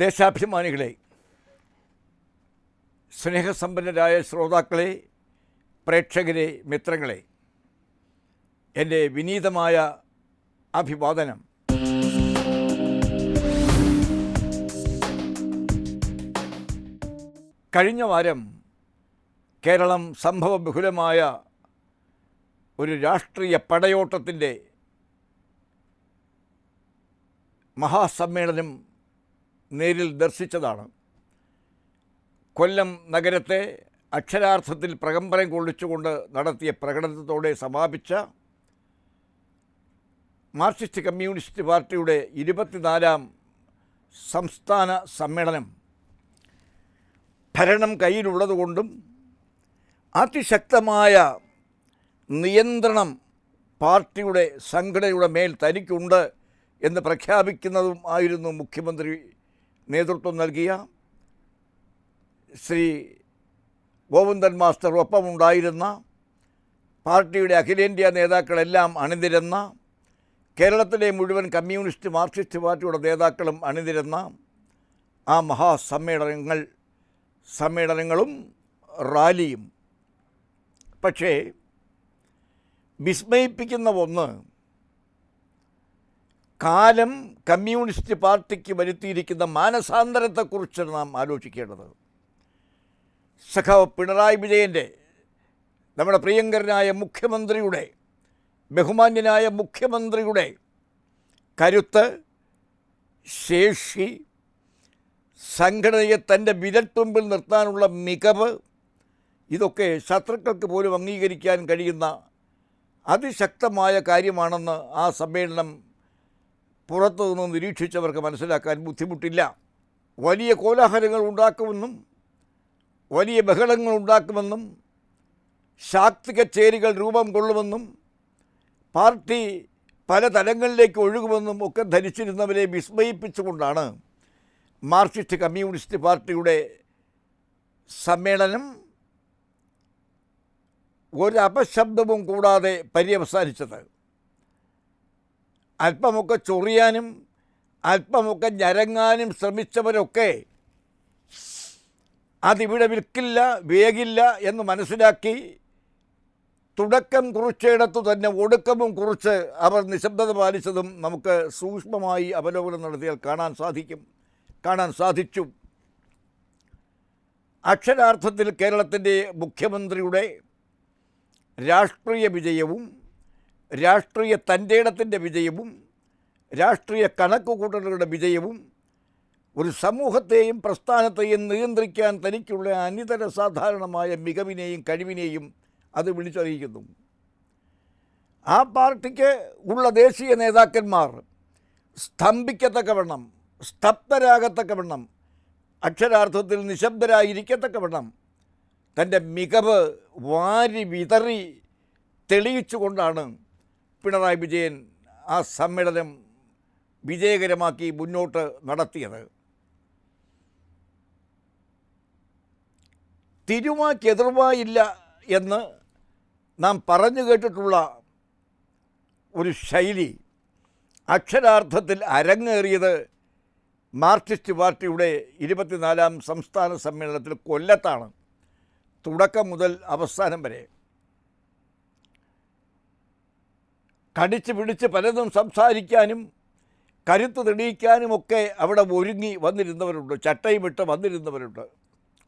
ദേശാഭിമാനികളെ, സ്നേഹസമ്പന്നരായ ശ്രോതാക്കളെ, പ്രേക്ഷകരെ, മിത്രങ്ങളെ, എൻ്റെ വിനീതമായ അഭിവാദനം. കഴിഞ്ഞ വാരം കേരളം സംഭവബഹുലമായ ഒരു രാഷ്ട്രീയ പടയോട്ടത്തിൻ്റെ മഹാസമ്മേളനം നേരിൽ ദർശിച്ചതാണ്. കൊല്ലം നഗരത്തെ അക്ഷരാർത്ഥത്തിൽ പ്രകമ്പനം കൊള്ളിച്ചുകൊണ്ട് നടത്തിയ പ്രകടനത്തോടെ സമാപിച്ച മാർക്സിസ്റ്റ് കമ്മ്യൂണിസ്റ്റ് പാർട്ടിയുടെ 24ാം സംസ്ഥാന സമ്മേളനം ഭരണം കയ്യിലുള്ളതുകൊണ്ടും അതിശക്തമായ നിയന്ത്രണം പാർട്ടിയുടെ സംഘടനയുടെ മേൽ തനിക്കുണ്ട് എന്ന് പ്രഖ്യാപിക്കുന്നതും ആയിരുന്നു മുഖ്യമന്ത്രി നേതൃത്വം നൽകിയ ശ്രീ ഗോവിന്ദൻ മാസ്റ്റർ ഒപ്പമുണ്ടായിരുന്ന പാർട്ടിയുടെ അഖിലേന്ത്യാ നേതാക്കളെല്ലാം അണിനിരന്ന, കേരളത്തിലെ മുഴുവൻ കമ്മ്യൂണിസ്റ്റ് മാർക്സിസ്റ്റ് പാർട്ടിയുടെ നേതാക്കളും അണിനിരന്ന ആ സമ്മേളനങ്ങളും റാലിയും. പക്ഷേ വിസ്മയിപ്പിക്കുന്ന ഒന്ന്, കാലം കമ്മ്യൂണിസ്റ്റ് പാർട്ടിക്ക് വരുത്തിയിരിക്കുന്ന മാനസാന്തരത്തെക്കുറിച്ചാണ് നാം ആലോചിക്കേണ്ടത്. സഖാവ് പിണറായി വിജയൻ്റെ, നമ്മുടെ പ്രിയങ്കരനായ മുഖ്യമന്ത്രിയുടെ, ബഹുമാന്യനായ മുഖ്യമന്ത്രിയുടെ കരുത്ത്, ശേഷി, സംഘടനയെ തൻ്റെ വിരൽത്തുമ്പിൽ നിർത്താനുള്ള മികവ്, ഇതൊക്കെ ശത്രുക്കൾക്ക് പോലും അംഗീകരിക്കാൻ കഴിയുന്ന അതിശക്തമായ കാര്യമാണെന്ന് ആ സമ്മേളനം പുറത്തു നിന്ന് നിരീക്ഷിച്ചവർക്ക് മനസ്സിലാക്കാൻ ബുദ്ധിമുട്ടില്ല. വലിയ കോലാഹലങ്ങൾ ഉണ്ടാക്കുമെന്നും വലിയ ബഹളങ്ങൾ ഉണ്ടാക്കുമെന്നും ശാക്തിക ചേരികൾ രൂപം കൊള്ളുമെന്നും പാർട്ടി പല തലങ്ങളിലേക്ക് ഒഴുകുമെന്നും ഒക്കെ ധരിച്ചിരുന്നവരെ വിസ്മയിപ്പിച്ചുകൊണ്ടാണ് മാർക്സിസ്റ്റ് കമ്മ്യൂണിസ്റ്റ് പാർട്ടിയുടെ സമ്മേളനം ഒരപശബ്ദവും കൂടാതെ പര്യവസാനിച്ചത്. അല്പമൊക്കെ ചൊറിയാനും അല്പമൊക്കെ ഞരങ്ങാനും ശ്രമിച്ചവരൊക്കെ അതിവിടെ വിൽക്കില്ല, വേഗില്ല എന്ന് മനസ്സിലാക്കി തുടക്കം കുറിച്ചിടത്തു തന്നെ ഒടുക്കവും കുറിച്ച് അവർ നിശബ്ദത പാലിച്ചതും നമുക്ക് സൂക്ഷ്മമായി അവലോകനം നടത്തിയാൽ കാണാൻ സാധിച്ചു. അക്ഷരാർത്ഥത്തിൽ കേരളത്തിൻ്റെ മുഖ്യമന്ത്രിയുടെ രാഷ്ട്രീയ വിജയവും രാഷ്ട്രീയ തൻ്റേടത്തിൻ്റെ വിജയവും രാഷ്ട്രീയ കണക്കുകൂട്ടലുകളുടെ വിജയവും ഒരു സമൂഹത്തെയും പ്രസ്ഥാനത്തെയും നിയന്ത്രിക്കാൻ തനിക്കുള്ള അനിതര സാധാരണമായ മികവിനെയും കഴിവിനെയും അത് വിളിച്ചറിയിക്കുന്നു. ആ പാർട്ടിക്ക് ഉള്ള ദേശീയ നേതാക്കന്മാർ സ്തബ്ധരാകത്തക്കവണ്ണം, അക്ഷരാർത്ഥത്തിൽ നിശബ്ദരായിരിക്കത്തക്കവണ്ണം തൻ്റെ മികവ് വാരി വിതറി തെളിയിച്ചുകൊണ്ടാണ് പിണറായി വിജയൻ ആ സമ്മേളനം വിജയകരമാക്കി മുന്നോട്ട് നടത്തിയത്. തിരുവാക്കെതിർവായില്ല എന്ന് നാം പറഞ്ഞു കേട്ടിട്ടുള്ള ഒരു ശൈലി അക്ഷരാർത്ഥത്തിൽ അരങ്ങേറിയത് മാർക്സിസ്റ്റ് പാർട്ടിയുടെ 24ാം സംസ്ഥാന സമ്മേളനത്തിൽ കൊല്ലത്താണ്. തുടക്കം മുതൽ അവസാനം വരെ കടിച്ച് പിടിച്ച് പലതും സംസാരിക്കാനും കരുത്ത് തെളിയിക്കാനുമൊക്കെ അവിടെ ഒരുങ്ങി വന്നിരുന്നവരുണ്ട്. ചട്ടയും വിട്ട് വന്നിരുന്നവരുണ്ട്,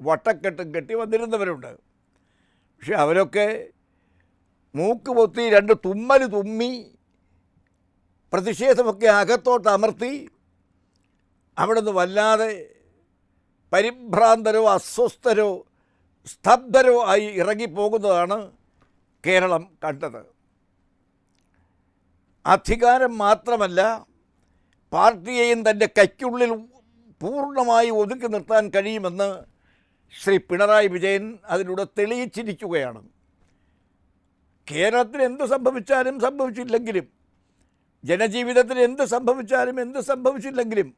വട്ടക്കെട്ടും കെട്ടി വന്നിരുന്നവരുണ്ട്. പക്ഷെ അവരൊക്കെ മൂക്ക് പൊത്തി 2 തുമ്മൽ തുമ്മി പ്രതിഷേധമൊക്കെ അകത്തോട്ട് അമർത്തി അവിടെ നിന്ന് വല്ലാതെ പരിഭ്രാന്തരോ അസ്വസ്ഥരോ സ്തബ്ധരോ ആയി ഇറങ്ങിപ്പോകുന്നതാണ് കേരളം കണ്ടത്. അധികാരം മാത്രമല്ല, പാർട്ടിയെയും തൻ്റെ കൈക്കുള്ളിൽ പൂർണ്ണമായി ഒതുക്കി നിർത്താൻ കഴിയുമെന്ന് ശ്രീ പിണറായി വിജയൻ അതിലൂടെ തെളിയിച്ചിരിക്കുകയാണ്. കേരളത്തിൽ എന്ത് സംഭവിച്ചില്ലെങ്കിലും, ജനജീവിതത്തിൽ എന്ത് സംഭവിച്ചില്ലെങ്കിലും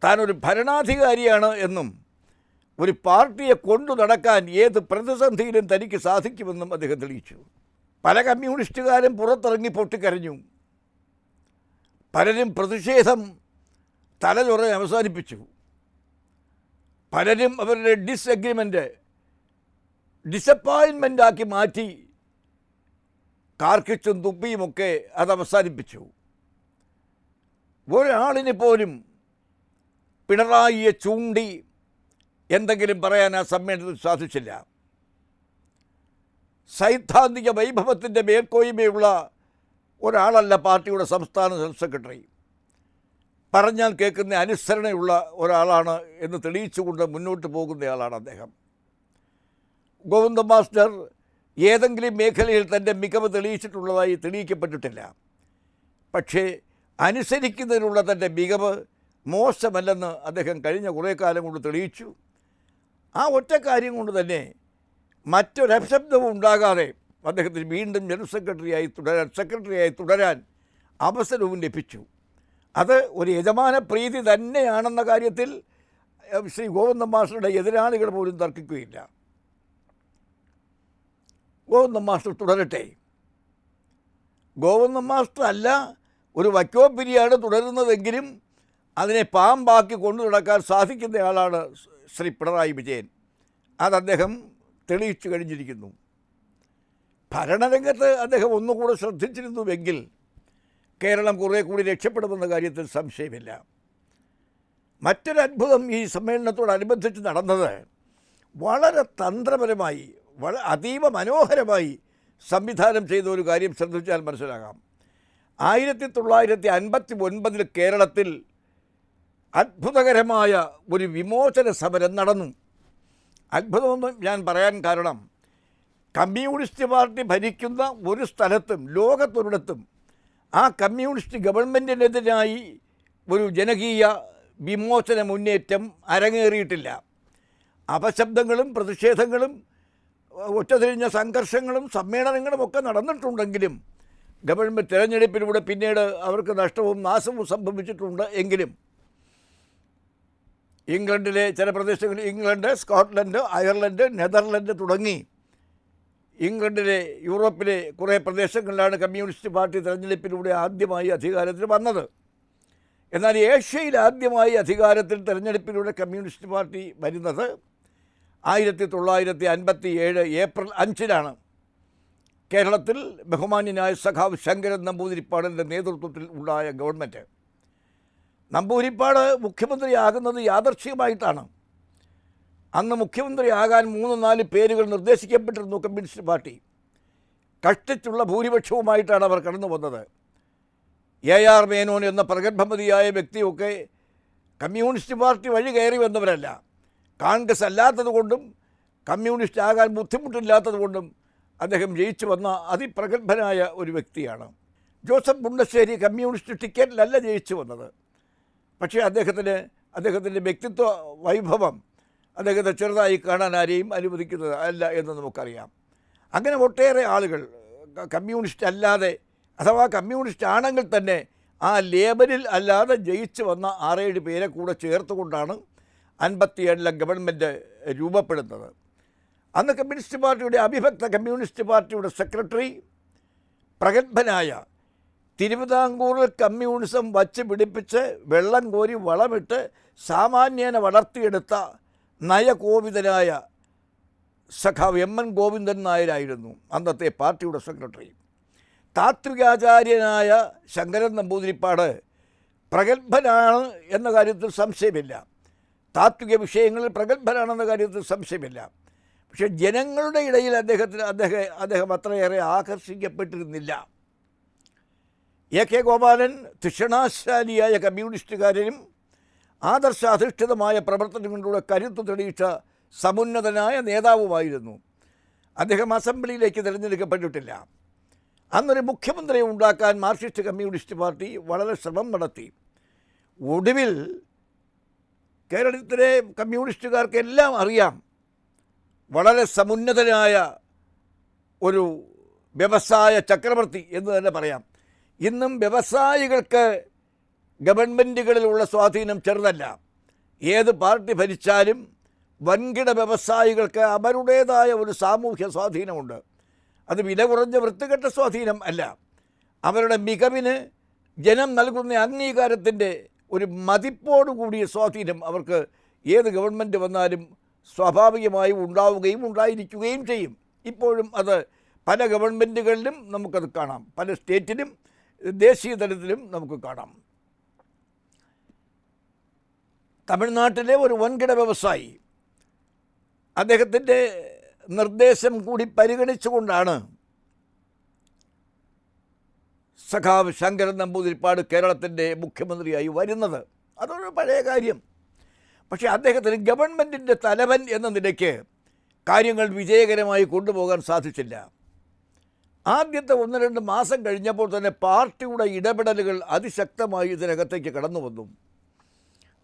താനൊരു ഭരണാധികാരിയാണ് എന്നും ഒരു പാർട്ടിയെ കൊണ്ടു നടക്കാൻ ഏത് പ്രതിസന്ധിയിലും തനിക്ക് സാധിക്കുമെന്നും അദ്ദേഹം തെളിയിച്ചു. പല കമ്മ്യൂണിസ്റ്റുകാരും പുറത്തിറങ്ങി പൊട്ടിക്കരഞ്ഞു. പലരും പ്രതിഷേധം തലചൊറ അവസാനിപ്പിച്ചു. പലരും അവരുടെ ഡിസപ്പോയിൻമെൻ്റാക്കി മാറ്റി കാർക്കിച്ചും തുപ്പിയുമൊക്കെ അത് അവസാനിപ്പിച്ചു. ഒരാളിന് പോലും പിണറായിയെ ചൂണ്ടി എന്തെങ്കിലും പറയാൻ ആ സമ്മേളനത്തിൽ സാധിച്ചില്ല. സൈദ്ധാന്തിക വൈഭവത്തിൻ്റെ മേൽക്കോയ്മയുള്ള ഒരാളല്ല പാർട്ടിയുടെ സംസ്ഥാന ജനറൽ സെക്രട്ടറി. പറഞ്ഞാൽ കേൾക്കുന്ന അനുസരണയുള്ള ഒരാളാണ് എന്ന് തെളിയിച്ചുകൊണ്ട് മുന്നോട്ട് പോകുന്നയാളാണ് അദ്ദേഹം. ഗോവിന്ദ മാസ്റ്റർ ഏതെങ്കിലും മേഖലയിൽ തൻ്റെ മികവ് തെളിയിച്ചിട്ടുള്ളതായി തെളിയിക്കപ്പെട്ടിട്ടില്ല. പക്ഷേ അനുസരിക്കുന്നതിനുള്ള തൻ്റെ മികവ് മോശമല്ലെന്ന് അദ്ദേഹം കഴിഞ്ഞ കുറേ കാലം കൊണ്ട് തെളിയിച്ചു. ആ ഒറ്റ കാര്യം കൊണ്ട് തന്നെ മറ്റൊരശബ്ദവും ഉണ്ടാകാതെ അദ്ദേഹത്തിന് വീണ്ടും ജനറൽ സെക്രട്ടറിയായി തുടരാൻ അവസരവും ലഭിച്ചു. അത് ഒരു യജമാന പ്രീതി തന്നെയാണെന്ന കാര്യത്തിൽ ശ്രീ ഗോവിന്ദ മാസ്റ്ററുടെ എതിരാളികൾ പോലും തർക്കിക്കുകയില്ല. ഗോവിന്ദ മാസ്റ്റർ തുടരട്ടെ. ഗോവിന്ദ മാസ്റ്റർ അല്ല ഒരു വക്കോപ്പിരിയാണ് തുടരുന്നതെങ്കിലും അതിനെ പാമ്പാക്കി കൊണ്ടു നടക്കാൻ സാധിക്കുന്നയാളാണ് ശ്രീ പിണറായി വിജയൻ. അത് അദ്ദേഹം തെളിയിച്ചു കഴിഞ്ഞിരിക്കുന്നു. ഭരണരംഗത്ത് അദ്ദേഹം ഒന്നുകൂടെ ശ്രദ്ധിച്ചിരുന്നുവെങ്കിൽ കേരളം കുറേ കൂടി രക്ഷപ്പെടുമെന്ന കാര്യത്തിൽ സംശയമില്ല. മറ്റൊരത്ഭുതം ഈ സമ്മേളനത്തോടനുബന്ധിച്ച് നടന്നത് വളരെ തന്ത്രപരമായി അതീവ മനോഹരമായി സംവിധാനം ചെയ്ത ഒരു കാര്യം ശ്രദ്ധിച്ചാൽ മനസ്സിലാകാം. 1959 കേരളത്തിൽ അത്ഭുതകരമായ ഒരു വിമോചന സമരം നടന്നു. അത്ഭുതമൊന്നും ഞാൻ പറയാൻ കാരണം കമ്മ്യൂണിസ്റ്റ് പാർട്ടി ഭരിക്കുന്ന ഒരു സ്ഥലത്തും ലോകത്തൊരിടത്തും ആ കമ്മ്യൂണിസ്റ്റ് ഗവൺമെൻറ്റിനെതിരായി ഒരു ജനകീയ വിമോചന മുന്നേറ്റം അരങ്ങേറിയിട്ടില്ല. അപശബ്ദങ്ങളും പ്രതിഷേധങ്ങളും ഒറ്റതിരിഞ്ഞ സംഘർഷങ്ങളും സമ്മേളനങ്ങളും ഒക്കെ നടന്നിട്ടുണ്ടെങ്കിലും ഗവൺമെൻറ് തിരഞ്ഞെടുപ്പിലൂടെ പിന്നീട് അവർക്ക് നഷ്ടവും നാശവും സംഭവിച്ചിട്ടുണ്ട്. എങ്കിലും ഇംഗ്ലണ്ടിലെ ചില പ്രദേശങ്ങളിൽ ഇംഗ്ലണ്ട്, സ്കോട്ട്ലൻഡ്, അയർലൻഡ്, നെതർലൻഡ് തുടങ്ങി ഇംഗ്ലണ്ടിലെ യൂറോപ്പിലെ കുറേ പ്രദേശങ്ങളിലാണ് കമ്മ്യൂണിസ്റ്റ് പാർട്ടി തിരഞ്ഞെടുപ്പിലൂടെ ആദ്യമായി അധികാരത്തിൽ വന്നത്. എന്നാൽ ഏഷ്യയിൽ ആദ്യമായി അധികാരത്തിൽ തിരഞ്ഞെടുപ്പിലൂടെ കമ്മ്യൂണിസ്റ്റ് പാർട്ടി വരുന്നത് 1957 ഏപ്രിൽ 5-നാണ്. കേരളത്തിൽ ബഹുമാന്യനായ സഖാവ് ശങ്കരൻ നമ്പൂതിരിപ്പാടിൻ്റെ നേതൃത്വത്തിൽ ഉണ്ടായ ഗവൺമെൻറ്. നമ്പൂതിരിപ്പാട് മുഖ്യമന്ത്രിയാകുന്നത് യാദർച്ഛികമായിട്ടാണ്. അന്ന് മുഖ്യമന്ത്രിയാകാൻ 3-4 പേരുകൾ നിർദ്ദേശിക്കപ്പെട്ടിരുന്നു കമ്മ്യൂണിസ്റ്റ് പാർട്ടി. കഷ്ടിച്ചുള്ള ഭൂരിപക്ഷവുമായിട്ടാണ് അവർ കടന്നു വന്നത്. AR മേനോൻ എന്ന പ്രഗത്ഭമതിയായ വ്യക്തിയൊക്കെ കമ്മ്യൂണിസ്റ്റ് പാർട്ടി വഴി കയറി വന്നവരല്ല. കോൺഗ്രസ് അല്ലാത്തതുകൊണ്ടും കമ്മ്യൂണിസ്റ്റ് ആകാൻ ബുദ്ധിമുട്ടില്ലാത്തതുകൊണ്ടും അദ്ദേഹം ജയിച്ചു വന്ന അതിപ്രഗത്ഭനായ ഒരു വ്യക്തിയാണ്. ജോസഫ് മുണ്ടശ്ശേരി കമ്മ്യൂണിസ്റ്റ് ടിക്കറ്റിലല്ല ജയിച്ചു വന്നത്. പക്ഷേ അദ്ദേഹത്തിൻ്റെ വ്യക്തിത്വ വൈഭവം അദ്ദേഹത്തെ ചെറുതായി കാണാൻ ആരെയും അനുവദിക്കുന്നത് അല്ല എന്ന് നമുക്കറിയാം. അങ്ങനെ ഒട്ടേറെ ആളുകൾ കമ്മ്യൂണിസ്റ്റ് അല്ലാതെ അഥവാ കമ്മ്യൂണിസ്റ്റ് ആണെങ്കിൽ തന്നെ ആ ലേബലിൽ അല്ലാതെ ജയിച്ചു വന്ന 6-7 പേരെ കൂടെ ചേർത്തുകൊണ്ടാണ് 57 ഗവൺമെൻറ് രൂപപ്പെടുന്നത്. അന്ന് കമ്മ്യൂണിസ്റ്റ് പാർട്ടിയുടെ അവിഭക്ത കമ്മ്യൂണിസ്റ്റ് പാർട്ടിയുടെ സെക്രട്ടറി പ്രഗത്ഭനായ തിരുവിതാംകൂറിൽ കമ്മ്യൂണിസം വച്ച് പിടിപ്പിച്ച് വെള്ളം കോരി വളമിട്ട് സാമാന്യേന വളർത്തിയെടുത്ത നയകോവിതനായ സഖാവ് MN ഗോവിന്ദൻ നായരായിരുന്നു അന്നത്തെ പാർട്ടിയുടെ സെക്രട്ടറി. താത്വികാചാര്യനായ ശങ്കരൻ നമ്പൂതിരിപ്പാട് പ്രഗത്ഭനാണ് എന്ന കാര്യത്തിൽ സംശയമില്ല. താത്വിക വിഷയങ്ങളിൽ പ്രഗത്ഭനാണെന്ന കാര്യത്തിൽ സംശയമില്ല. പക്ഷേ ജനങ്ങളുടെ ഇടയിൽ അദ്ദേഹം അത്രയേറെ ആകർഷിക്കപ്പെട്ടിരുന്നില്ല. AK ഗോപാലൻ തൃഷണാശാലിയായ കമ്മ്യൂണിസ്റ്റുകാരനും ആദർശാധിഷ്ഠിതമായ പ്രവർത്തനങ്ങളിലൂടെ കരുത്തു തെളിയിച്ച സമുന്നതനായ നേതാവുമായിരുന്നു. അദ്ദേഹം അസംബ്ലിയിലേക്ക് തിരഞ്ഞെടുക്കപ്പെട്ടിട്ടില്ല. അന്നൊരു മുഖ്യമന്ത്രിയെ ഉണ്ടാക്കാൻ മാർക്സിസ്റ്റ് കമ്മ്യൂണിസ്റ്റ് പാർട്ടി വളരെ ശ്രമം നടത്തി. ഒടുവിൽ കേരളത്തിലെ കമ്മ്യൂണിസ്റ്റുകാർക്കെല്ലാം അറിയാം, വളരെ സമുന്നതനായ ഒരു വ്യവസായ ചക്രവർത്തി എന്ന് തന്നെ പറയാം. ഇന്നും വ്യവസായികൾക്ക് ഗവൺമെൻറ്റുകളിലുള്ള സ്വാധീനം ചെറുതല്ല. ഏത് പാർട്ടി ഭരിച്ചാലും വൻകിട വ്യവസായികൾക്ക് അവരുടേതായ ഒരു സാമൂഹ്യ സ്വാധീനമുണ്ട്. അത് വില കുറഞ്ഞ വൃത്തികെട്ട സ്വാധീനം അല്ല. അവരുടെ മികവിന് ജനം നൽകുന്ന അംഗീകാരത്തിൻ്റെ ഒരു മതിപ്പോടു കൂടിയ സ്വാധീനം അവർക്ക് ഏത് ഗവൺമെൻറ് വന്നാലും സ്വാഭാവികമായും ഉണ്ടാവുകയും ഉണ്ടായിരിക്കുകയും ചെയ്യും. ഇപ്പോഴും അത് പല ഗവൺമെൻറ്റുകളിലും നമുക്കത് കാണാം, പല സ്റ്റേറ്റിലും ദേശീയ തലത്തിലും നമുക്ക് കാണാം. തമിഴ്നാട്ടിലെ ഒരു വൻകിട വ്യവസായി അദ്ദേഹത്തിൻ്റെ നിർദ്ദേശം കൂടി പരിഗണിച്ചുകൊണ്ടാണ് സഖാവ് ശങ്കരൻ നമ്പൂതിരിപ്പാട് കേരളത്തിൻ്റെ മുഖ്യമന്ത്രിയായി വരുന്നത്. അതൊരു പഴയ കാര്യം. പക്ഷേ അദ്ദേഹത്തിന് ഗവൺമെൻറ്റിൻ്റെ തലവൻ എന്ന നിലയ്ക്ക് കാര്യങ്ങൾ വിജയകരമായി കൊണ്ടുപോകാൻ സാധിച്ചില്ല. ആദ്യത്തെ 1-2 മാസം കഴിഞ്ഞപ്പോൾ തന്നെ പാർട്ടിയുടെ ഇടപെടലുകൾ അതിശക്തമായി ഇതിനകത്തേക്ക് കടന്നു വന്നു.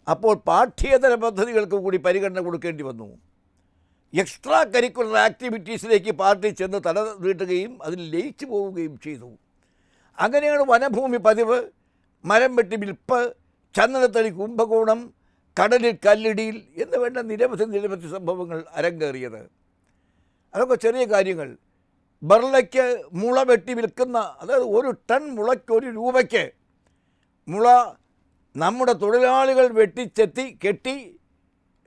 അപ്പോൾ പാഠ്യേതര പദ്ധതികൾക്ക് കൂടി പരിഗണന കൊടുക്കേണ്ടി വന്നു. എക്സ്ട്രാ കരിക്കുലർ ആക്ടിവിറ്റീസിലേക്ക് പാർട്ടി ചെന്ന് തല നീട്ടുകയും അതിൽ ലയിച്ചു പോവുകയും ചെയ്തു. അങ്ങനെയാണ് വനഭൂമി പതിവ്, മരം വെട്ടി വിൽപ്പ്, ചന്ദനത്തടി കുംഭകോണം, കടലിൽ കല്ലിടിയിൽ എന്ന് വേണ്ട നിരവധി സംഭവങ്ങൾ അരങ്ങേറിയത്. അതൊക്കെ ചെറിയ കാര്യങ്ങൾ. ബർലയ്ക്ക് മുള വെട്ടി വിൽക്കുന്ന, അതായത് 1 ടൺ മുളയ്ക്ക് 1 രൂപയ്ക്ക് മുള നമ്മുടെ തൊഴിലാളികൾ വെട്ടിച്ചെത്തി കെട്ടി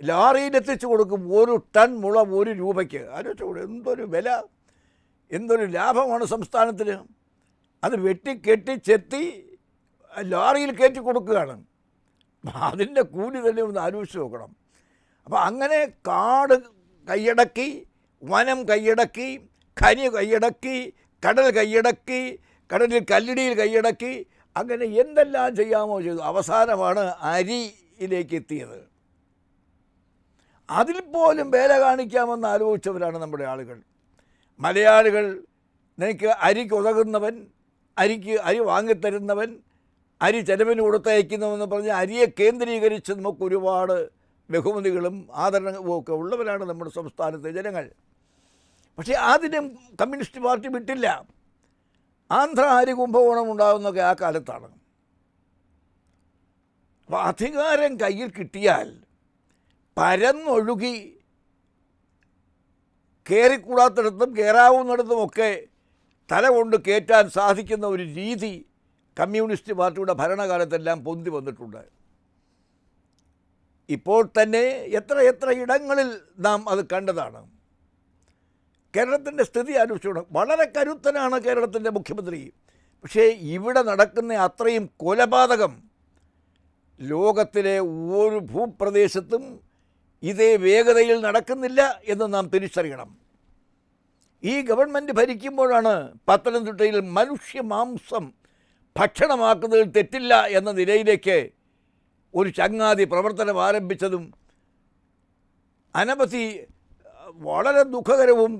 ലാറിയിലെത്തിച്ച് കൊടുക്കും. 1 ടൺ മുള 1 രൂപയ്ക്ക്. ആലോചിച്ചുകൂടെ എന്തൊരു വില, എന്തൊരു ലാഭമാണ് സംസ്ഥാനത്തിന്. അത് വെട്ടിക്കെട്ടി ചെത്തി ലാറിയിൽ കയറ്റി കൊടുക്കുകയാണ്. അതിൻ്റെ കൂലി തന്നെ ഒന്ന് ആലോചിച്ച് നോക്കണം. അപ്പോൾ അങ്ങനെ കാട് കൈയടക്കി, വനം കൈയടക്കി, ഖനി കൈയടക്കി, കടൽ കൈയടക്കി, കടലിൽ കല്ലിടിയിൽ കൈയടക്കി, അങ്ങനെ എന്തെല്ലാം ചെയ്യാമോ ചെയ്തു. അവസാനമാണ് അരിയിലേക്ക് എത്തിയത്. അതിൽ പോലും വേല കാണിക്കാമെന്ന് ആലോചിച്ചവരാണ് നമ്മുടെ ആളുകൾ. മലയാളികൾ നിനക്ക് അരിക്ക് ഉതകുന്നവൻ, അരി വാങ്ങിത്തരുന്നവൻ, അരി ചെലവിന് കൊടുത്തയക്കുന്നവെന്ന് പറഞ്ഞ് അരിയെ കേന്ദ്രീകരിച്ച് നമുക്ക് ഒരുപാട് ബഹുമതികളും ആദരണവും ഒക്കെ ഉള്ളവരാണ് നമ്മുടെ സംസ്ഥാനത്തെ ജനങ്ങൾ. പക്ഷേ അതിനും കമ്മ്യൂണിസ്റ്റ് പാർട്ടി വിട്ടില്ല. ആന്ധ്ര അരി കുംഭകോണം ഉണ്ടാകുന്നതൊക്കെ ആ കാലത്താണ്. അപ്പോൾ അധികാരം കയ്യിൽ കിട്ടിയാൽ പരന്നൊഴുകി കയറിക്കൂടാത്തിടത്തും കയറാവുന്നിടത്തുമൊക്കെ തല കൊണ്ട് കയറ്റാൻ സാധിക്കുന്ന ഒരു രീതി കമ്മ്യൂണിസ്റ്റ് പാർട്ടിയുടെ ഭരണകാലത്തെല്ലാം പൊന്തി വന്നിട്ടുണ്ട്. ഇപ്പോൾ തന്നെ എത്ര ഇടങ്ങളിൽ നാം അത് കണ്ടതാണ്. കേരളത്തിൻ്റെ സ്ഥിതി ആലോചിച്ചോണം. വളരെ കരുത്തനാണ് കേരളത്തിൻ്റെ മുഖ്യമന്ത്രി. പക്ഷേ ഇവിടെ നടക്കുന്ന അത്രയും കൊലപാതകം ലോകത്തിലെ ഒരു ഭൂപ്രദേശത്തും ഇതേ വേഗതയിൽ നടക്കുന്നില്ല എന്ന് നാം തിരിച്ചറിയണം. ഈ ഗവൺമെൻറ് ഭരിക്കുമ്പോഴാണ് പത്തനംതിട്ടയിൽ മനുഷ്യമാംസം ഭക്ഷണമാക്കുന്നതിൽ തെറ്റില്ല എന്ന നിലയിലേക്ക് ഒരു ചങ്ങാതി പ്രവർത്തനം ആരംഭിച്ചതും അനവധി വളരെ ദുഃഖകരവും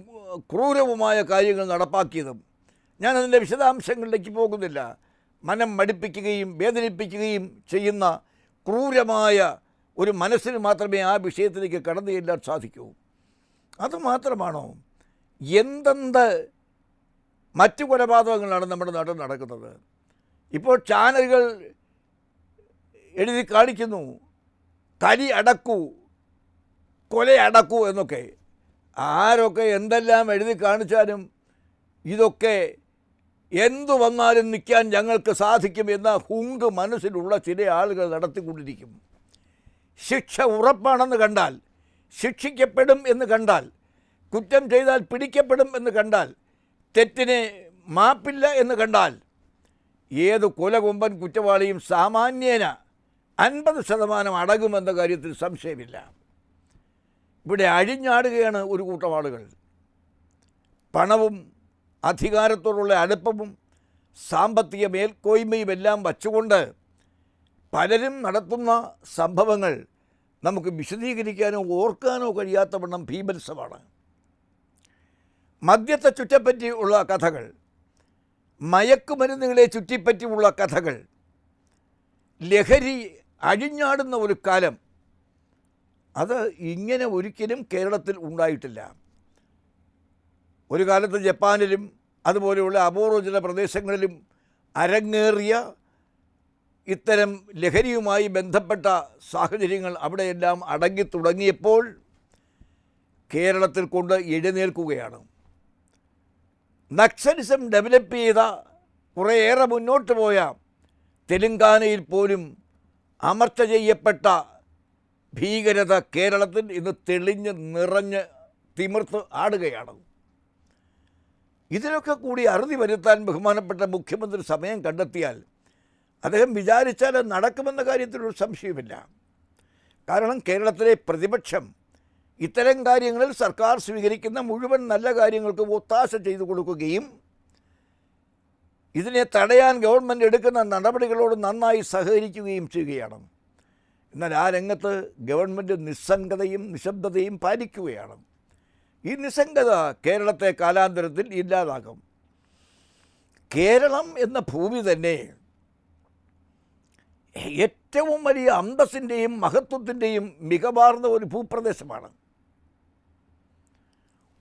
ക്രൂരവുമായ കാര്യങ്ങൾ നടപ്പാക്കിയതും. ഞാനതിൻ്റെ വിശദാംശങ്ങളിലേക്ക് പോകുന്നില്ല. മനം മടിപ്പിക്കുകയും വേദനിപ്പിക്കുകയും ചെയ്യുന്ന ക്രൂരമായ ഒരു മനസ്സിന് മാത്രമേ ആ വിഷയത്തിലേക്ക് കടന്നു ചെല്ലാൻ സാധിക്കൂ. അതുമാത്രമാണോ, എന്തെന്ത് മറ്റു കൊലപാതകങ്ങളാണ് നമ്മുടെ നാട്ടിൽ നടക്കുന്നത്. ഇപ്പോൾ ചാനലുകൾ എഴുതി കാണിക്കുന്നു, തലി അടക്കൂ, കൊല അടക്കൂ എന്നൊക്കെ. ആരൊക്കെ എന്തെല്ലാം എഴുതി കാണിച്ചാലും ഇതൊക്കെ എന്തു വന്നാലും നിൽക്കാൻ ഞങ്ങൾക്ക് സാധിക്കും എന്ന ഹുങ്ക് മനസ്സിലുള്ള ചില ആളുകൾ നടത്തിക്കൊണ്ടിരിക്കും. ശിക്ഷ ഉറപ്പാണെന്ന് കണ്ടാൽ, ശിക്ഷിക്കപ്പെടും എന്ന് കണ്ടാൽ, കുറ്റം ചെയ്താൽ പിടിക്കപ്പെടും എന്ന് കണ്ടാൽ, തെറ്റിന് മാപ്പില്ല എന്ന് കണ്ടാൽ ഏത് കൊലകൊമ്പൻ കുറ്റവാളിയും സാമാന്യേന 50% അടങ്ങുമെന്ന കാര്യത്തിൽ സംശയമില്ല. ഇവിടെ അഴിഞ്ഞാടുകയാണ് ഒരു കൂട്ടം ആളുകൾ. പണവും അധികാരത്തോടുള്ള അടുപ്പവും സാമ്പത്തിക മേൽക്കോയ്മയും എല്ലാം വച്ചുകൊണ്ട് പലരും നടത്തുന്ന സംഭവങ്ങൾ നമുക്ക് വിശദീകരിക്കാനോ ഓർക്കാനോ കഴിയാത്തവണ്ണം ഭീഭത്സമാണ്. മദ്യത്തെ ചുറ്റിപ്പറ്റിയുള്ള കഥകൾ, മയക്കുമരുന്നുകളെ ചുറ്റിപ്പറ്റിയുള്ള കഥകൾ, ലഹരി അഴിഞ്ഞാടുന്ന ഒരു കാലം, അത് ഇങ്ങനെ ഒരിക്കലും കേരളത്തിൽ ഉണ്ടായിട്ടില്ല. ഒരു കാലത്ത് ജപ്പാനിലും അതുപോലെയുള്ള അപൂർവ ചില പ്രദേശങ്ങളിലും അരങ്ങേറിയ ഇത്തരം ലഹരിയുമായി ബന്ധപ്പെട്ട സാഹചര്യങ്ങൾ അവിടെയെല്ലാം അടങ്ങി തുടങ്ങിയപ്പോൾ കേരളത്തിൽ കൊണ്ട് എഴുന്നേൽക്കുകയാണ്. നക്സലിസം ഡെവലപ്പ് ചെയ്ത കുറേയേറെ മുന്നോട്ട് പോയ തെലുങ്കാനയിൽ പോലും അമർച്ച ചെയ്യപ്പെട്ട ഭീകരത കേരളത്തിൽ ഇന്ന് തെളിഞ്ഞ് നിറഞ്ഞ് തിമിർത്ത് ആടുകയാണ്. ഇതിനൊക്കെ കൂടി അറുതി വരുത്താൻ ബഹുമാനപ്പെട്ട മുഖ്യമന്ത്രി സമയം കണ്ടെത്തിയാൽ അദ്ദേഹം വിചാരിച്ചാൽ നടക്കുമെന്ന കാര്യത്തിലൊരു സംശയമില്ല. കാരണം കേരളത്തിലെ പ്രതിപക്ഷം ഇത്തരം കാര്യങ്ങളിൽ സർക്കാർ സ്വീകരിക്കുന്ന മുഴുവൻ നല്ല കാര്യങ്ങൾക്ക് ഒത്താശ ചെയ്തു കൊടുക്കുകയും ഇതിനെ തടയാൻ ഗവൺമെൻറ് എടുക്കുന്ന നടപടികളോട് നന്നായി സഹകരിക്കുകയും ചെയ്യുകയാണ്. എന്നാൽ ആ രംഗത്ത് ഗവൺമെൻറ് നിസ്സംഗതയും നിശബ്ദതയും പാലിക്കുകയാണ്. ഈ നിസ്സംഗത കേരളത്തെ കാലാന്തരത്തിൽ ഇല്ലാതാക്കും. കേരളം എന്ന ഭൂമി തന്നെ ഏറ്റവും വലിയ അന്തസ്സിൻ്റെയും മഹത്വത്തിൻ്റെയും മികവാർന്ന ഒരു ഭൂപ്രദേശമാണ്.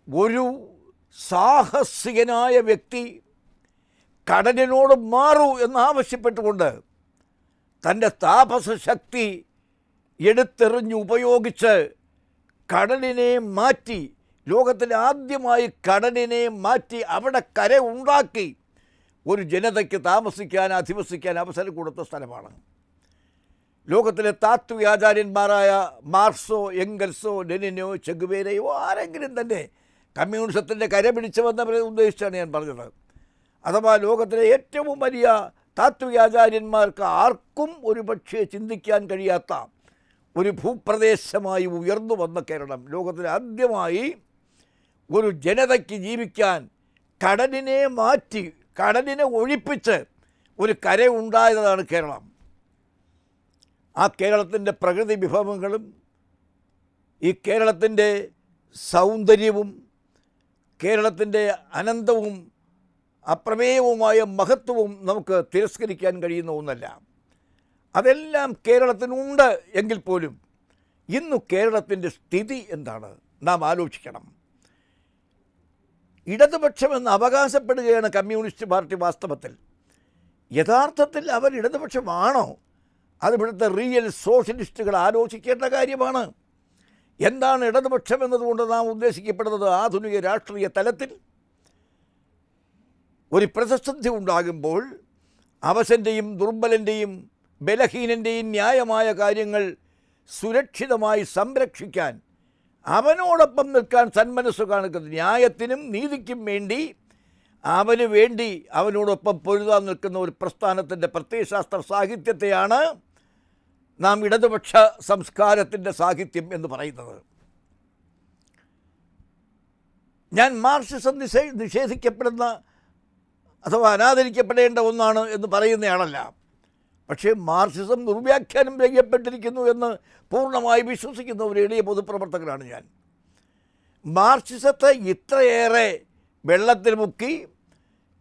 ഒരു സാഹസികനായ വ്യക്തി കടലിനോട് മാറൂ എന്നാവശ്യപ്പെട്ടുകൊണ്ട് തൻ്റെ താപസ ശക്തി എടുത്തെറിഞ്ഞ് ഉപയോഗിച്ച് കടലിനെ മാറ്റി, ലോകത്തിൽ ആദ്യമായി കടലിനെ മാറ്റി അവിടെ കര ഉണ്ടാക്കി ഒരു ജനതയ്ക്ക് താമസിക്കാൻ അധിവസിക്കാൻ അവസരം കൊടുത്ത സ്ഥലമാണ്. ലോകത്തിലെ താത്വികാചാര്യന്മാരായ മാർക്സോ എംഗൽസോ ലെനിനോ ചെഗുവേരയോ ആരെങ്കിലും തന്നെ കമ്മ്യൂണിസത്തിൻ്റെ കര പിടിച്ചു വന്നവരെ ഉദ്ദേശിച്ചാണ് ഞാൻ പറഞ്ഞത്. അഥവാ ലോകത്തിലെ ഏറ്റവും വലിയ താത്വികാചാര്യന്മാർക്ക് ആർക്കും ഒരു പക്ഷേ ചിന്തിക്കാൻ കഴിയാത്ത ഒരു ഭൂപ്രദേശമായി ഉയർന്നു വന്ന കേരളം, ലോകത്തിൽ ആദ്യമായി ഒരു ജനതയ്ക്ക് ജീവിക്കാൻ കടലിനെ മാറ്റി, കടലിനെ ഒഴിപ്പിച്ച് ഒരു കര ഉണ്ടായതാണ് കേരളം. ആ കേരളത്തിൻ്റെ പ്രകൃതി വിഭവങ്ങളും ഈ കേരളത്തിൻ്റെ സൗന്ദര്യവും കേരളത്തിൻ്റെ അനന്തവും അപ്രമേയവുമായ മഹത്വവും നമുക്ക് തിരസ്കരിക്കാൻ കഴിയുന്ന ഒന്നല്ല. അതെല്ലാം കേരളത്തിനുണ്ട് എങ്കിൽ പോലും ഇന്നു കേരളത്തിൻ്റെ സ്ഥിതി എന്താണ് നാം ആലോചിക്കണം. ഇടതുപക്ഷമെന്ന് അവകാശപ്പെടുകയാണ് കമ്മ്യൂണിസ്റ്റ് പാർട്ടി. വാസ്തവത്തിൽ യഥാർത്ഥത്തിൽ അവർ ഇടതുപക്ഷമാണോ? അത് ഇവിടുത്തെ റിയൽ സോഷ്യലിസ്റ്റുകൾ ആലോചിക്കേണ്ട കാര്യമാണ്. എന്താണ് ഇടതുപക്ഷം എന്നതുകൊണ്ട് നാം ഉദ്ദേശിക്കപ്പെടുന്നത്? ആധുനിക രാഷ്ട്രീയ തലത്തിൽ ഒരു പ്രതിസന്ധി ഉണ്ടാകുമ്പോൾ അവശൻ്റെയും ദുർബലൻ്റെയും ബലഹീനൻ്റെയും ന്യായമായ കാര്യങ്ങൾ സുരക്ഷിതമായി സംരക്ഷിക്കാൻ അവനോടൊപ്പം നിൽക്കാൻ സന്മനസ്സ് കാണിക്കുന്നത്, ന്യായത്തിനും നീതിക്കും വേണ്ടി അവന് വേണ്ടി അവനോടൊപ്പം പൊരുതാൻ നിൽക്കുന്ന ഒരു പ്രസ്ഥാനത്തിൻ്റെ പ്രത്യയശാസ്ത്ര സാഹിത്യത്തെയാണ് നാം ഇടതുപക്ഷ സംസ്കാരത്തിൻ്റെ സാഹിത്യം എന്ന് പറയുന്നത്. ഞാൻ മാർക്സിസം നിഷേധിക്കപ്പെടുന്ന അഥവാ അനാദരിക്കപ്പെടേണ്ട ഒന്നാണ് എന്ന് പറയുന്നയാളല്ല. പക്ഷേ മാർക്സിസം ദുർവ്യാഖ്യാനം ചെയ്യപ്പെട്ടിരിക്കുന്നു എന്ന് പൂർണ്ണമായി വിശ്വസിക്കുന്ന ഒരു എളിയ പൊതുപ്രവർത്തകനാണ് ഞാൻ. മാർക്സിസത്തെ ഇത്രയേറെ വെള്ളത്തിൽ മുക്കി,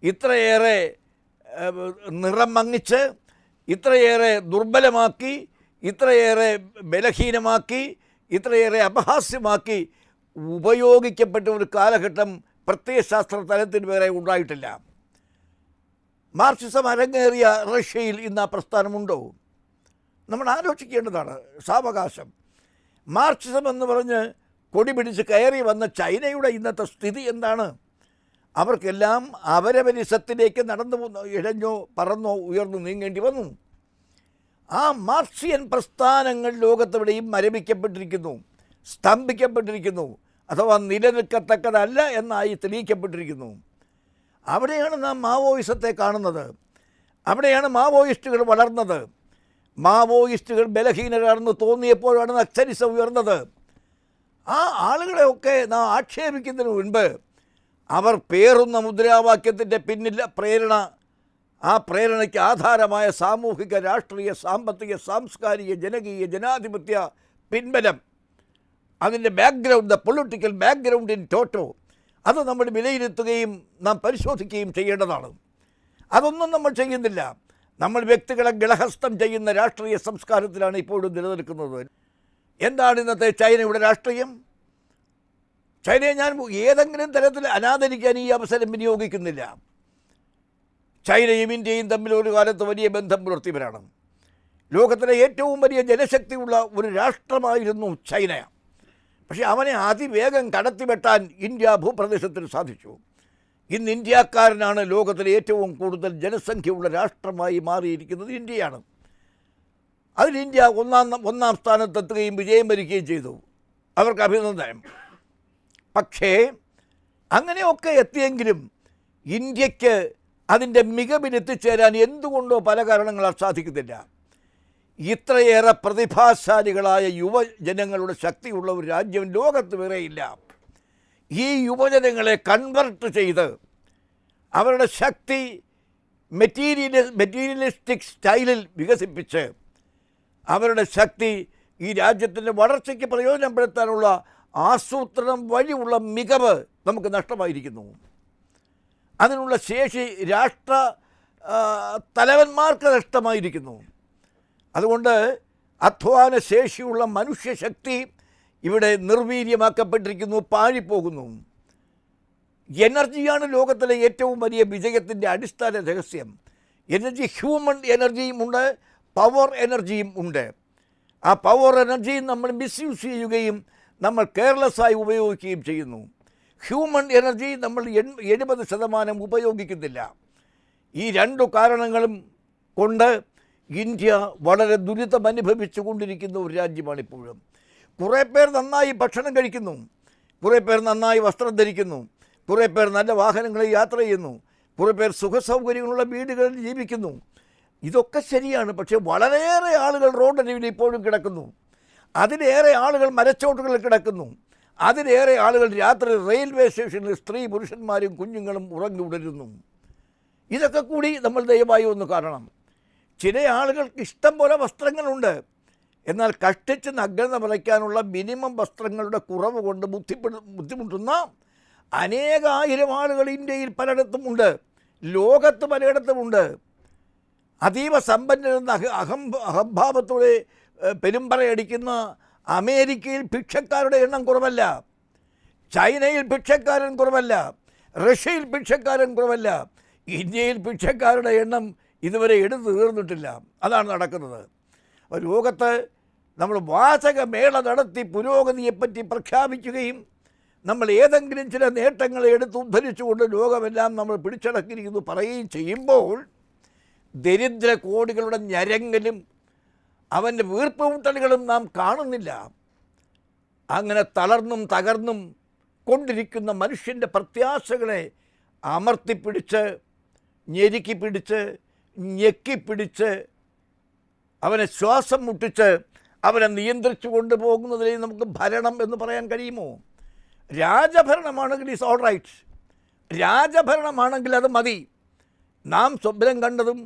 ഇത്രയേറെ നിറം മങ്ങിച്ച്, ഇത്രയേറെ ദുർബലമാക്കി, ഇത്രയേറെ ബലഹീനമാക്കി, ഇത്രയേറെ അപഹാസ്യമാക്കി ഉപയോഗിക്കപ്പെട്ട ഒരു കാലഘട്ടം പ്രത്യയശാസ്ത്ര തലത്തിൽ വേറെ ഉണ്ടായിട്ടില്ല. മാർക്സിസം അരങ്ങേറിയ റഷ്യയിൽ ഇന്ന് ആ പ്രസ്ഥാനമുണ്ടോ? നമ്മൾ ആലോചിക്കേണ്ടതാണ് സാവകാശം. മാർക്സിസം എന്ന് പറഞ്ഞ് കൊടി പിടിച്ച് കയറി വന്ന ചൈനയുടെ ഇന്നത്തെ സ്ഥിതി എന്താണ്? അവർക്കെല്ലാം അവരവരിസത്തിലേക്ക് നടന്നു ഇഴഞ്ഞോ പറന്നോ ഉയർന്നു നീങ്ങേണ്ടി വന്നു. ആ മാർക്സിയൻ പ്രസ്ഥാനങ്ങൾ ലോകത്തെവിടെയും മരവിക്കപ്പെട്ടിരിക്കുന്നു, സ്തംഭിക്കപ്പെട്ടിരിക്കുന്നു, അഥവാ നിലനിൽക്കത്തക്കതല്ല എന്നായി തെളിയിക്കപ്പെട്ടിരിക്കുന്നു. അവിടെയാണ് നാം മാവോയിസത്തെ കാണുന്നത്. അവിടെയാണ് മാവോയിസ്റ്റുകൾ വളർന്നത്. മാവോയിസ്റ്റുകൾ ബലഹീനരാണെന്ന് തോന്നിയപ്പോഴാണ് നക്സലിസം ഉയർന്നത്. ആ ആളുകളെയൊക്കെ നാം ആക്ഷേപിക്കുന്നതിന് മുൻപ് അവർ പേറുന്ന മുദ്രാവാക്യത്തിൻ്റെ പിന്നിൽ പ്രേരണ, ആ പ്രേരണയ്ക്ക് ആധാരമായ സാമൂഹിക രാഷ്ട്രീയ സാമ്പത്തിക സാംസ്കാരിക ജനകീയ ജനാധിപത്യ പിൻബലം, അതിൻ്റെ background, the political background in toto, അത് നമ്മൾ വിലയിരുത്തുകയും നാം പരിശോധിക്കുകയും ചെയ്യേണ്ടതാണ്. അതൊന്നും നമ്മൾ ചെയ്യുന്നില്ല. നമ്മൾ വ്യക്തികളെ ഗളഹസ്തം ചെയ്യുന്ന രാഷ്ട്രീയ സംസ്കാരത്തിലാണ് ഇപ്പോഴും നിലനിൽക്കുന്നത്. എന്താണ് ഇന്നത്തെ ചൈനയുടെ രാഷ്ട്രീയം? ചൈനയെ ഞാൻ ഏതെങ്കിലും തരത്തിൽ അനാദരിക്കാൻ ഈ അവസരം വിനിയോഗിക്കുന്നില്ല. ചൈനയും ഇന്ത്യയും തമ്മിൽ ഒരു കാലത്ത് വലിയ ബന്ധം പുലർത്തിയവരാണ്. ലോകത്തിലെ ഏറ്റവും വലിയ ജനശക്തിയുള്ള ഒരു രാഷ്ട്രമായിരുന്നു ചൈന. പക്ഷേ അവനെ അതിവേഗം കടത്തിവെട്ടാൻ ഇന്ത്യ ഭൂപ്രദേശത്തിന് സാധിച്ചു. ഇന്ന് ഇന്ത്യക്കാരനാണ് ലോകത്തിലെ ഏറ്റവും കൂടുതൽ ജനസംഖ്യയുള്ള രാഷ്ട്രമായി മാറിയിരിക്കുന്നത് ഇന്ത്യയാണ്. അതിൽ ഇന്ത്യ ഒന്നാം സ്ഥാനത്തെത്തുകയും വിജയം വരികയും ചെയ്തു. അവർക്ക് അഭിനന്ദനം. പക്ഷേ അങ്ങനെയൊക്കെ എത്തിയെങ്കിലും ഇന്ത്യക്ക് അതിൻ്റെ മികവിലെത്തിച്ചേരാൻ എന്തുകൊണ്ടോ പല കാരണങ്ങളാൽ സാധിക്കുന്നില്ല. ഇത്രയേറെ പ്രതിഭാശാലികളായ യുവജനങ്ങളുടെ ശക്തിയുള്ള ഒരു രാജ്യം ലോകത്ത് വേറെയില്ല. ഈ യുവജനങ്ങളെ കൺവെർട്ട് ചെയ്ത് അവരുടെ ശക്തി മെറ്റീരിയലിസ്റ്റിക് സ്റ്റൈലിൽ വികസിപ്പിച്ച് അവരുടെ ശക്തി ഈ രാജ്യത്തിൻ്റെ വളർച്ചയ്ക്ക് പ്രയോജനപ്പെടുത്താനുള്ള ആസൂത്രണം വഴിയുള്ള മികവ് നമുക്ക് നഷ്ടമായിരിക്കുന്നു. അതിനുള്ള ശേഷി രാഷ്ട്ര തലവന്മാർക്ക് നഷ്ടമായിരിക്കുന്നു. അതുകൊണ്ട് അധ്വാന ശേഷിയുള്ള മനുഷ്യശക്തി ഇവിടെ നിർവീര്യമാക്കപ്പെട്ടിരിക്കുന്നു, പാഴിപ്പോകുന്നു. എനർജിയാണ് ലോകത്തിലെ ഏറ്റവും വലിയ വിജയത്തിൻ്റെ അടിസ്ഥാന രഹസ്യം. എനർജി, ഹ്യൂമൻ എനർജിയും ഉണ്ട്, പവർ എനർജിയും ഉണ്ട്. ആ പവർ എനർജി നമ്മൾ മിസ്യൂസ് ചെയ്യുകയും നമ്മൾ കെയർലെസ്സായി ഉപയോഗിക്കുകയും ചെയ്യുന്നു. ഹ്യൂമൻ എനർജി നമ്മൾ 70% ഉപയോഗിക്കുന്നില്ല. ഈ രണ്ടു കാരണങ്ങളും കൊണ്ട് ഇന്ത്യ വളരെ ദുരിതം അനുഭവിച്ചു കൊണ്ടിരിക്കുന്ന ഒരു രാജ്യമാണിപ്പോഴും. കുറേ പേർ നന്നായി ഭക്ഷണം കഴിക്കുന്നു, കുറേ പേർ നന്നായി വസ്ത്രം ധരിക്കുന്നു, കുറേ പേർ നല്ല വാഹനങ്ങളിൽ യാത്ര ചെയ്യുന്നു, കുറേ പേർ സുഖസൗകര്യങ്ങളുള്ള വീടുകളിൽ ജീവിക്കുന്നു. ഇതൊക്കെ ശരിയാണ്. പക്ഷേ വളരെയേറെ ആളുകൾ റോഡരികിൽ ഇപ്പോഴും കിടക്കുന്നു, അതിലേറെ ആളുകൾ മരച്ചോട്ടുകളിൽ കിടക്കുന്നു, അതിലേറെ ആളുകൾ രാത്രി റെയിൽവേ സ്റ്റേഷനിൽ സ്ത്രീ പുരുഷന്മാരും കുഞ്ഞുങ്ങളും ഉറങ്ങി ഉണരുന്നു. ഇതൊക്കെ കൂടി നമ്മൾ ദയവായി ഒന്ന് കാണണം. ചില ആളുകൾക്ക് ഇഷ്ടം പോലെ വസ്ത്രങ്ങളുണ്ട്, എന്നാൽ കഷ്ടിച്ച് നഗ്നത മറയ്ക്കാനുള്ള മിനിമം വസ്ത്രങ്ങളുടെ കുറവ് കൊണ്ട് ബുദ്ധിമുട്ടുന്ന അനേകായിരം ആളുകൾ ഇന്ത്യയിൽ പലയിടത്തുമുണ്ട്, ലോകത്ത് പലയിടത്തുമുണ്ട്. അതീവ സമ്പന്നരെന്ന അഹംഭാവത്തോടെ പെരുമ്പറയടിക്കുന്ന അമേരിക്കയിൽ ഭിക്ഷക്കാരുടെ എണ്ണം കുറവല്ല, ചൈനയിൽ ഭിക്ഷക്കാരൻ കുറവല്ല, റഷ്യയിൽ ഭിക്ഷക്കാരൻ കുറവല്ല. ഇന്ത്യയിൽ ഭിക്ഷക്കാരുടെ എണ്ണം ഇതുവരെ എടുത്തു തീർന്നിട്ടില്ല. അതാണ് നടക്കുന്നത്. അപ്പോൾ ലോകത്ത് നമ്മൾ വാചകമേള നടത്തി പുരോഗതിയെപ്പറ്റി പ്രഖ്യാപിക്കുകയും നമ്മൾ ഏതെങ്കിലും ചില നേട്ടങ്ങളെ എടുത്ത് ഉദ്ധരിച്ചുകൊണ്ട് ലോകമെല്ലാം നമ്മൾ പിടിച്ചടക്കിയിരിക്കുന്നു പറയുകയും ചെയ്യുമ്പോൾ ദരിദ്ര കോടികളുടെ ഞരങ്ങലും അവൻ്റെ വീർപ്പുമുട്ടലുകളും നാം കാണുന്നില്ല. അങ്ങനെ തളർന്നും തകർന്നും കൊണ്ടിരിക്കുന്ന മനുഷ്യൻ്റെ പ്രത്യാശകളെ അമർത്തിപ്പിടിച്ച് ഞെരുക്കിപ്പിടിച്ച് ഞെക്കിപ്പിടിച്ച് അവനെ ശ്വാസം മുട്ടിച്ച് അവനെ നിയന്ത്രിച്ചു കൊണ്ടുപോകുന്നതിനെ നമുക്ക് ഭരണം എന്ന് പറയാൻ കഴിയുമോ? രാജഭരണമാണെങ്കിൽ ഈസ് ഓൾ റൈറ്റ്, രാജഭരണമാണെങ്കിൽ അത് മതി. നാം സ്വപ്നം കണ്ടതും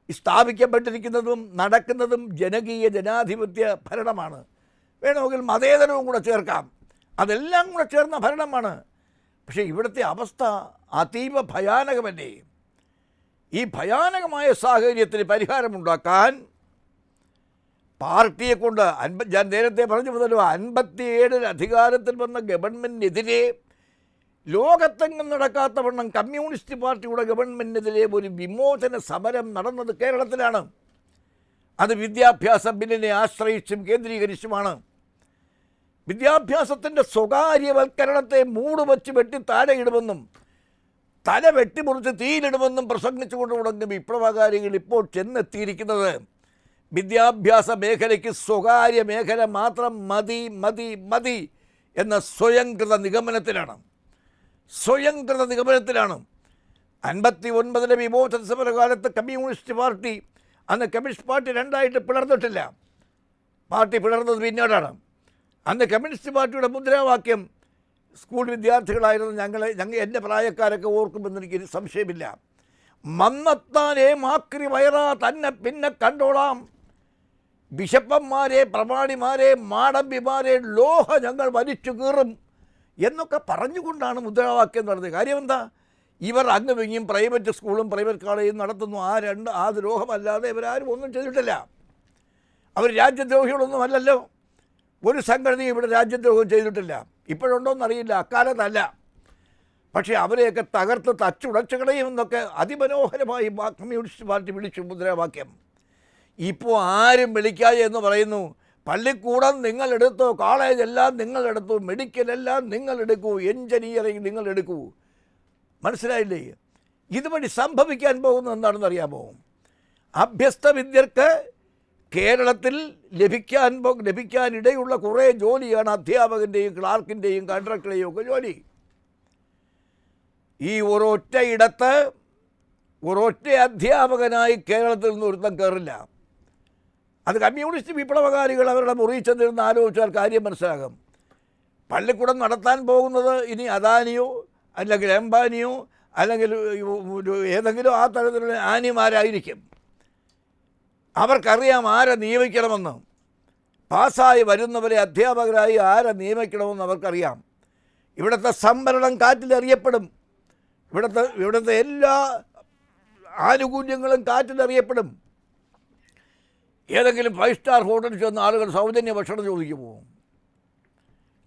സ്ഥാപിക്കപ്പെട്ടിരിക്കുന്നതും നടക്കുന്നതും ജനകീയ ജനാധിപത്യ ഭരണമാണ്. വേണമെങ്കിൽ മതേതരവും കൂടെ ചേർക്കാം, അതെല്ലാം കൂടെ ചേർന്ന ഭരണമാണ്. പക്ഷേ ഇവിടുത്തെ അവസ്ഥ അതീവ ഭയാനകമല്ലേ? ഈ ഭയാനകമായ സാഹചര്യത്തിന് പരിഹാരമുണ്ടാക്കാൻ പാർട്ടിയെ കൊണ്ട് ഞാൻ നേരത്തെ പറഞ്ഞു മുതലോ 57 അധികാരത്തിൽ വന്ന ഗവൺമെൻറ്റിനെതിരെ ലോകത്തെങ്ങും നടക്കാത്ത വണ്ണം കമ്മ്യൂണിസ്റ്റ് പാർട്ടിയുടെ ഗവൺമെൻറ്റിനെതിരെ ഒരു വിമോചന സമരം നടന്നത് കേരളത്തിലാണ്. അത് വിദ്യാഭ്യാസ ബില്ലിനെ ആശ്രയിച്ചും കേന്ദ്രീകരിച്ചുമാണ്. വിദ്യാഭ്യാസത്തിൻ്റെ സ്വകാര്യവൽക്കരണത്തെ മൂടുവച്ച് വെട്ടി താഴെയിടുമെന്നും തല വെട്ടിമുറിച്ച് തീയിലിടുമെന്നും പ്രസംഗിച്ചുകൊണ്ട് തുടങ്ങും വിപ്ലവകാരികൾ ഇപ്പോൾ ചെന്നെത്തിയിരിക്കുന്നത് വിദ്യാഭ്യാസ മേഖലയ്ക്ക് സ്വകാര്യ മേഖല മാത്രം മതി മതി മതി എന്ന സ്വയംകൃത നിഗമനത്തിലാണ്. 59 വിമോചന സമരകാലത്ത് കമ്മ്യൂണിസ്റ്റ് പാർട്ടി, അന്ന് കമ്മ്യൂണിസ്റ്റ് പാർട്ടി രണ്ടായിട്ട് പിളർന്നിട്ടില്ല, പാർട്ടി പിളർന്നത് പിന്നീടാണ്. അന്ന് കമ്മ്യൂണിസ്റ്റ് പാർട്ടിയുടെ മുദ്രാവാക്യം, സ്കൂൾ വിദ്യാർത്ഥികളായിരുന്ന എൻ്റെ പ്രായക്കാരൊക്കെ ഓർക്കുമെന്ന് എനിക്ക് സംശയമില്ല, മന്നത്താനേ മാക്രി വയറാ തന്നെ പിന്നെ കണ്ടോളാം, ബിഷപ്പന്മാരെ പ്രമാണിമാരെ മാടമ്പിമാരെ ലോഹ ഞങ്ങൾ വലിച്ചു കീറും എന്നൊക്കെ പറഞ്ഞുകൊണ്ടാണ് മുദ്രാവാക്യം നടന്നത്. കാര്യം എന്താ? ഇവർ അങ്ങും ഇങ്ങും പ്രൈവറ്റ് സ്കൂളും പ്രൈവറ്റ് കോളേജും നടത്തുന്നു. ആ ദ്രോഹമല്ലാതെ ഇവരാരും ഒന്നും ചെയ്തിട്ടില്ല. അവർ രാജ്യദ്രോഹികളൊന്നുമല്ലല്ലോ. ഒരു സംഘടനയും ഇവിടെ രാജ്യദ്രോഹം ചെയ്തിട്ടില്ല. ഇപ്പോഴുണ്ടോയെന്നറിയില്ല, അക്കാലത്തല്ല. പക്ഷേ അവരെയൊക്കെ തകർത്ത് തച്ചുടച്ചു കളയുമെന്നൊക്കെ അതിമനോഹരമായി കമ്മ്യൂണിസ്റ്റ് പാർട്ടി വിളിച്ചു മുദ്രാവാക്യം. ഇപ്പോൾ ആരും വിളിക്കാതെ എന്ന് പറയുന്നു. പള്ളിക്കൂടം നിങ്ങളെടുത്തോ, കോളേജെല്ലാം നിങ്ങളെടുത്തു, മെഡിക്കലെല്ലാം നിങ്ങളെടുക്കൂ, എൻജിനീയറിംഗ് നിങ്ങളെടുക്കൂ. മനസ്സിലായില്ലേ? ഇതുവഴി സംഭവിക്കാൻ പോകുന്നത് എന്താണെന്ന് അറിയാമോ? അഭ്യസ്ത വിദ്യർക്ക് കേരളത്തിൽ ലഭിക്കാനിടയുള്ള കുറേ ജോലിയാണ് അധ്യാപകൻ്റെയും ക്ലാർക്കിൻ്റെയും കോൺട്രാക്ടറുടെയും ഒക്കെ ജോലി. ഈ ഒരൊറ്റ ഇടത്ത് ഒരൊറ്റ അധ്യാപകനായി കേരളത്തിൽ നിന്ന് ഒരുത്തം കയറില്ല. അത് കമ്മ്യൂണിസ്റ്റ് വിപ്ലവകാരികൾ അവരുടെ മുറിയിൽ ചെന്നിരുന്ന് ആലോചിച്ചാൽ കാര്യം മനസ്സിലാകും. പള്ളിക്കൂടം നടത്താൻ പോകുന്നത് ഇനി അദാനിയോ അല്ലെങ്കിൽ അംബാനിയോ അല്ലെങ്കിൽ ഏതെങ്കിലും ആ തരത്തിലുള്ള ആനിമാരായിരിക്കും. അവർക്കറിയാം ആരെ നിയമിക്കണമെന്ന്. പാസ്സായി വരുന്നവരെ അധ്യാപകരായി ആരെ നിയമിക്കണമെന്ന് അവർക്കറിയാം. ഇവിടുത്തെ സംവരണം കാറ്റിലറിയപ്പെടും. ഇവിടുത്തെ എല്ലാ ആനുകൂല്യങ്ങളും കാറ്റിലറിയപ്പെടും. ഏതെങ്കിലും 5 സ്റ്റാർ ഹോട്ടലിൽ ചെന്ന് ആളുകൾ സൗജന്യ ഭക്ഷണം ചോദിക്കുമോ?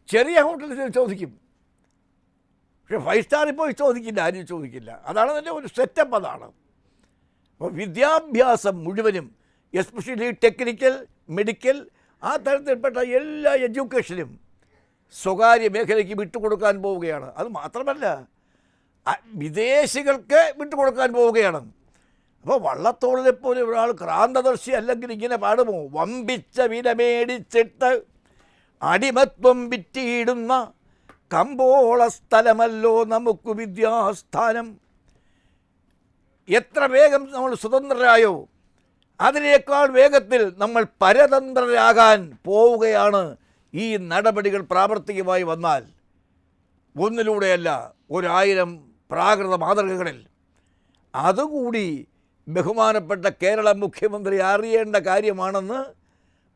ചെറിയ ഹോട്ടലിൽ ചോദിക്കും. പക്ഷേ 5 സ്റ്റാറിൽ പോയി ചോദിക്കില്ല, ആരും ചോദിക്കില്ല. അതാണ് അതിൻ്റെ ഒരു സെറ്റപ്പ്. അതാണ്. അപ്പോൾ വിദ്യാഭ്യാസം മുഴുവനും, എസ്പെഷ്യലി ടെക്നിക്കൽ, മെഡിക്കൽ, ആ തരത്തിൽപ്പെട്ട എല്ലാ എഡ്യൂക്കേഷനും സ്വകാര്യ മേഖലയ്ക്ക് വിട്ടുകൊടുക്കാൻ പോവുകയാണ്. അത് മാത്രമല്ല, വിദേശികൾക്ക് വിട്ടുകൊടുക്കാൻ പോവുകയാണ്. അപ്പോൾ വള്ളത്തോളിനെ പോലെ ഒരാൾ ക്രാന്തദർശി അല്ലെങ്കിൽ ഇങ്ങനെ പാടുമോ? വമ്പിച്ച വില മേടിച്ചിട്ട് അടിമത്വം വിറ്റിയിടുന്ന കമ്പോള സ്ഥലമല്ലോ നമുക്ക് വിദ്യാസ്ഥാനം. എത്ര വേഗം നമ്മൾ സ്വതന്ത്രരായോ അതിനേക്കാൾ വേഗത്തിൽ നമ്മൾ പരതന്ത്രരാകാൻ പോവുകയാണ് ഈ നടപടികൾ പ്രാവർത്തികമായി വന്നാൽ. ഒന്നിലൂടെയല്ല, 1000 പ്രാകൃത മാതൃകകളിൽ. അതുകൂടി ബഹുമാനപ്പെട്ട കേരള മുഖ്യമന്ത്രി അറിയേണ്ട കാര്യമാണെന്ന്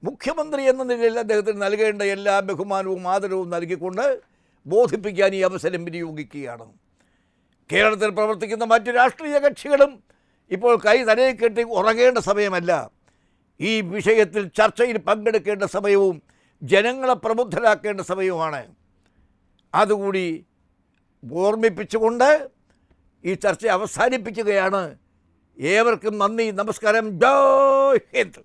മുഖ്യമന്ത്രി എന്ന നിലയിൽ അദ്ദേഹത്തിന് നൽകേണ്ട എല്ലാ ബഹുമാനവും ആദരവും നൽകിക്കൊണ്ട് ബോധിപ്പിക്കാൻ ഈ അവസരം വിനിയോഗിക്കുകയാണ്. കേരളത്തിൽ പ്രവർത്തിക്കുന്ന മറ്റു രാഷ്ട്രീയ കക്ഷികളും ഇപ്പോൾ കൈ തലയിൽ കെട്ടി ഉറങ്ങേണ്ട സമയമല്ല. ഈ വിഷയത്തിൽ ചർച്ചയിൽ പങ്കെടുക്കേണ്ട സമയവും ജനങ്ങളെ പ്രബുദ്ധരാക്കേണ്ട സമയവുമാണ്. അതുകൂടി ഓർമ്മിപ്പിച്ചുകൊണ്ട് ഈ ചർച്ച അവസാനിപ്പിക്കുകയാണ്. ഏവർക്കും നന്ദി, നമസ്കാരം, ജയ് ഹിന്ദ്.